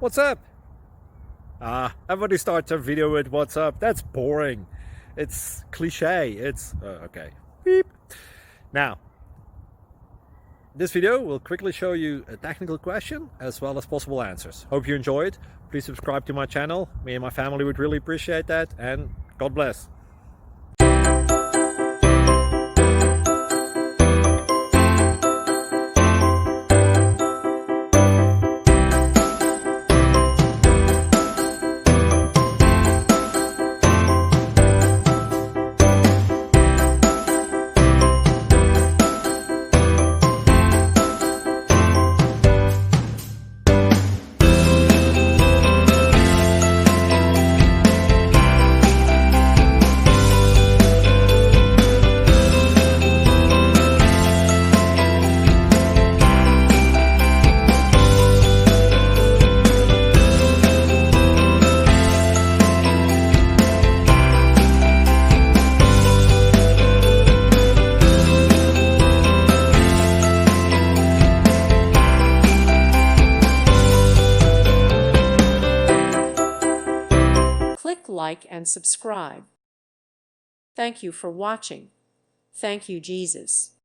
What's up? Everybody starts a video with what's up. That's boring. It's cliche. It's okay. Beep. Now, this video will quickly show you a technical question as well as possible answers. Hope you enjoyed. Please subscribe to my channel. Me and my family would really appreciate that, and God bless. Click like and subscribe. Thank you for watching. Thank you, Jesus.